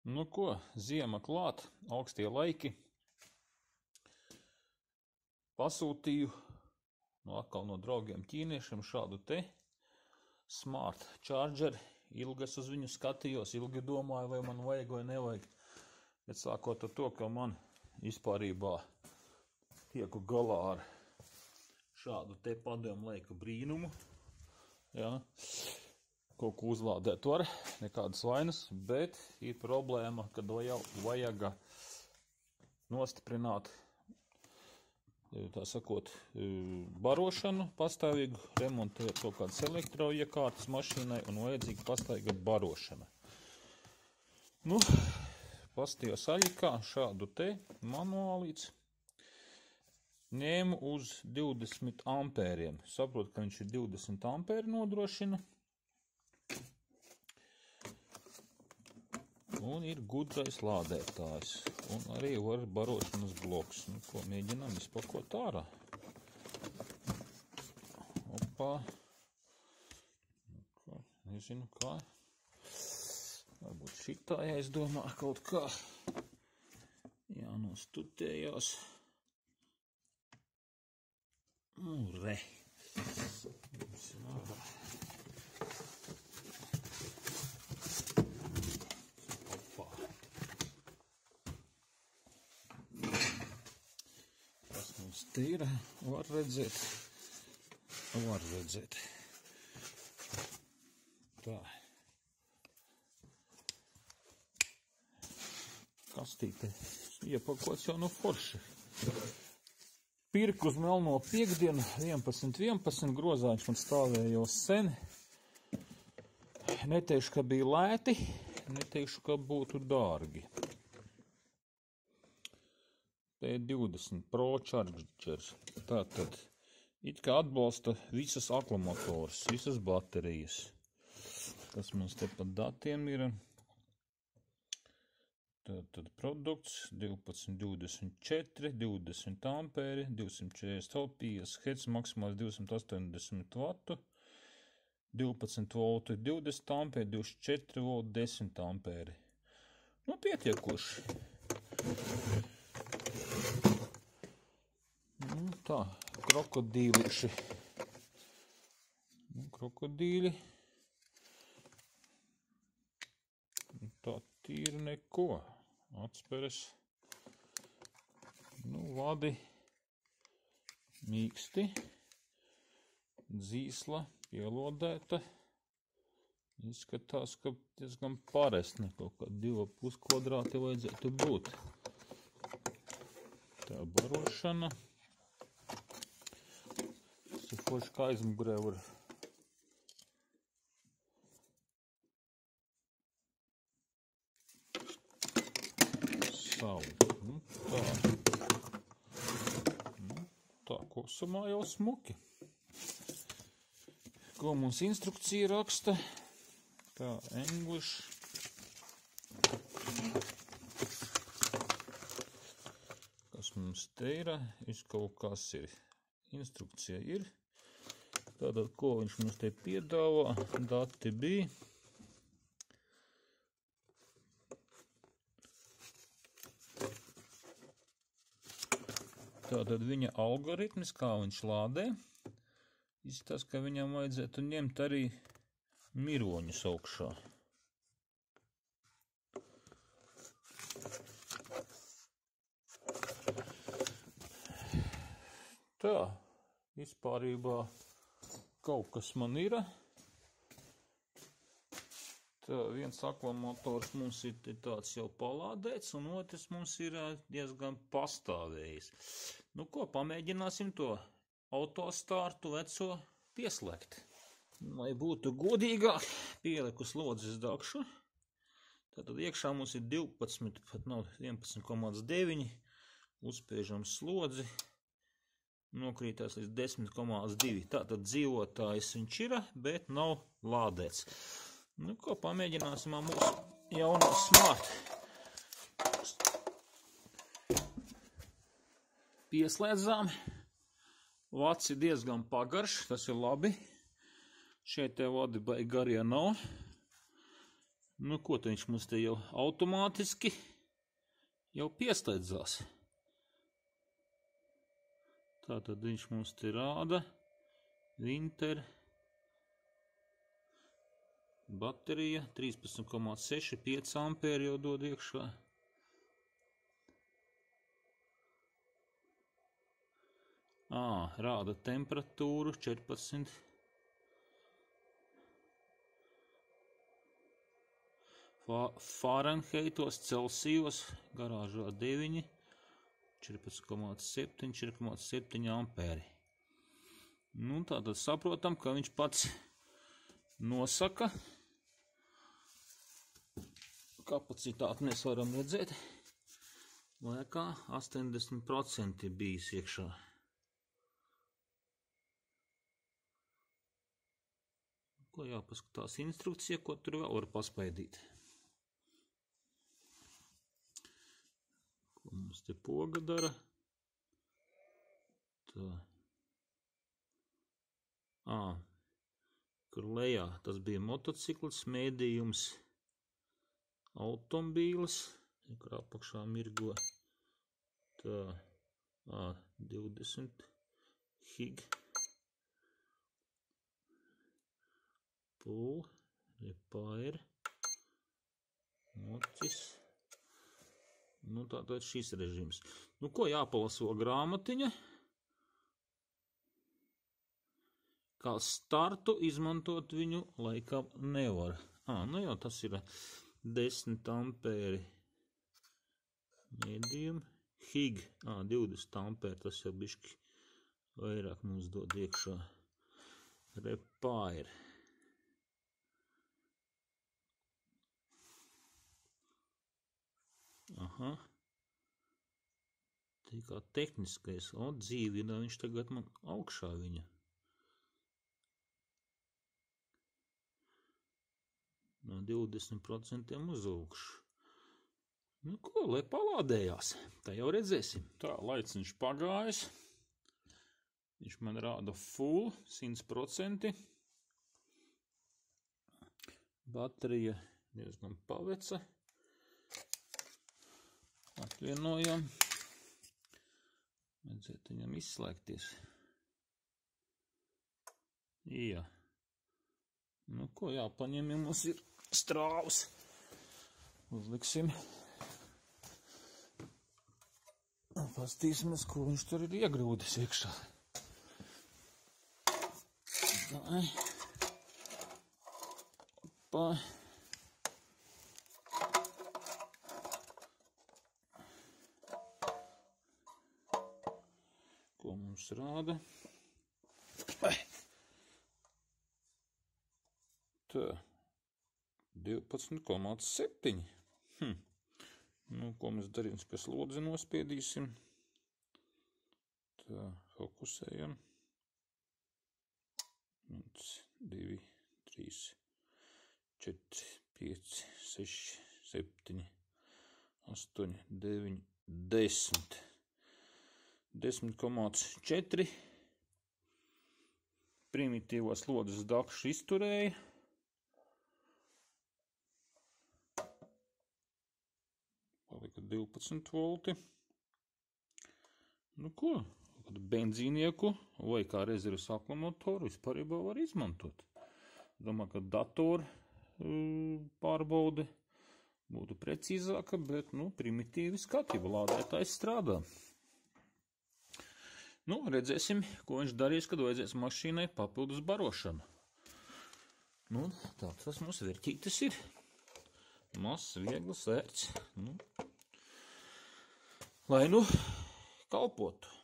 Nu ko, ziema klāt, augstie laiki. Pasūtīju atkal no draugiem ķīniešiem šādu te smart chargeri. Ilgi es uz viņu skatījos, ilgi domāju, vai man vajag vai nevajag. Bet sākot ar to, ka man vispārībā tieku galā ar šādu te padomu laika brīnumu. Jā. Kaut ko uzlādēt var, nekādas vainas, bet ir problēma, kad vajag nostiprināt, tā sakot, barošanu pastāvīgu, remontēt kaut kādas elektroiekārtas mašīnai un vajadzīga pastāvīga barošana. Nu, pastījos aļikā šādu te manuālīts. Ņēmu uz 20 ampēriem. Saprotu, ka viņš ir 20 ampēri nodrošina. Un ir gudrais lādētājs. Un arī var barošanas bloks. Nu, ko mēģinām izpakot ārā. Opā. Nezinu kā. Varbūt šitā, ja es domāju, kaut kā. Jānostutējās. Nu, re. Tīra, var redzēt. Tā. Kastīte iepakots jau no forši. Pirku uz melno piekdienu, 11.11, grozā viņš man stāvēja jau sen. Neteikšu, ka bija lēti, neteikšu, ka būtu dārgi. P20 Pro Chargers. Tātad, it kā atbalsta visas akumulātors, visas baterijas. Kas mums te pat datiem ir? Tātad produkts 1224, 20 ampēri, 240 50 Hz, maksimāls 280 vatu, 12 volti, 20 ampēri, 24 volti, 10 ampēri. Nu, pietiekoši. Tā, krokodīliši. Krokodīļi. Tā tīri neko. Atsperes. Nu, vadi mīksti. Dzīsla pielodēta. Izskatās, ka diezgan parestne. Kaut kā 2,5 kvadrāti vajadzētu būt. Tā barošana. Forši kā aizmugurē var savu. Nu, tā. Nu, tā, kopumā jau smuki. Ko mums instrukcija raksta? Tā, English. Kas mums te ir? Kaut kas ir. Instrukcija ir. Tātad, ko viņš mums te piedāvā, dati bija. Tātad viņa algoritmis, kā viņš lādē, izskatās, ka viņam vajadzētu ņemt arī miroņus augšā. Tā, vispārībā kaut kas man ir. Tā, viens akumulātors mums ir tāds jau palādēts, un otrs mums ir diezgan pastāvējis. Nu ko, pamēģināsim to autostartu veco pieslēgt. Lai būtu godīgāk, pieliku slodzes dakšu. Tātad iekšā mums ir 12, pat nav 11,9, uzspiežam slodzi. Nokrītās līdz 10,2. Tātad dzīvotājs viņš ir, bet nav lādēts. Nu, ko pamēģināsim mūsu jauno smart. Pieslēdzām. Vats ir diezgan pagarš, tas ir labi. Šeit te vadi baigi garie nav. Nu, ko te viņš mums te jau automātiski jau piesteidzās. Tātad viņš mums te rāda Winter baterija 13,6, 5 ampēri jau dod iekšā. Rāda temperatūru 14. Fahrenheitos, Celsijos, garāžā 9, 14,7, 4,7 ampēri. Nu, tātad saprotam, ka viņš pats nosaka. Kapacitāti mēs varam redzēt. Lēkā 80% bijis iekšā. Ko jāpaskatās instrukcija, ko tur vēl var paspaidīt. Ko mums te poga dara? Tā. Kur lejā tas bija motocikls, mēdījums, automobīlis, kur apakšā mirgo. Tā. 20 hig. Pull, repair, mocis. Nu, tātad šis režīms. Nu, ko jāpalaso grāmatiņa? Kā startu izmantot viņu laikam nevar. Nu jau tas ir 10 ampēri medium. Hig, 20 ampēri, tas jau bišķi vairāk mums dod iekšā. Repair. Tā kā tehniskais, dzīvina viņš tagad man augšā viņa. No 20% uz augšu. Nu ko, lai palādējās, tā jau redzēsim. Tā, laiciņš pagājis. Viņš man rāda full, 100%. Baterija diezgan paveca. Atvienojam. Vajadzētu viņam izslēgties. Jā. Nu ko, jāpaņem, ja mums ir strāvs. Uzliksim. Pastīsimies, ko viņš tur ir iegrūdis iekšā. Tā. Opa. Ko mums rāda? Tā, 12,7. Nu, ko mēs darīsim, pēc lodzi nospiedīsim. Tā, fokusējam. 1, 2, 3, 4, 5, 6, 7, 8, 9, 10. 10,4. Primitīvos lodes dakšu izturēja. Palika 12 volti. Nu ko, benzīnieku vai kā rezerves akumulatoru vispārībā var izmantot. Domāju, ka datoru pārbaude būtu precīzāka, bet, primitīvi skatība lādētājs strādā. Nu, redzēsim, ko viņš darīs, kad vajadzēs mašīnai papildus barošanu. Nu, tāds tas mums vērķītis ir. Mazs, viegls, ērts. Lai kalpotu.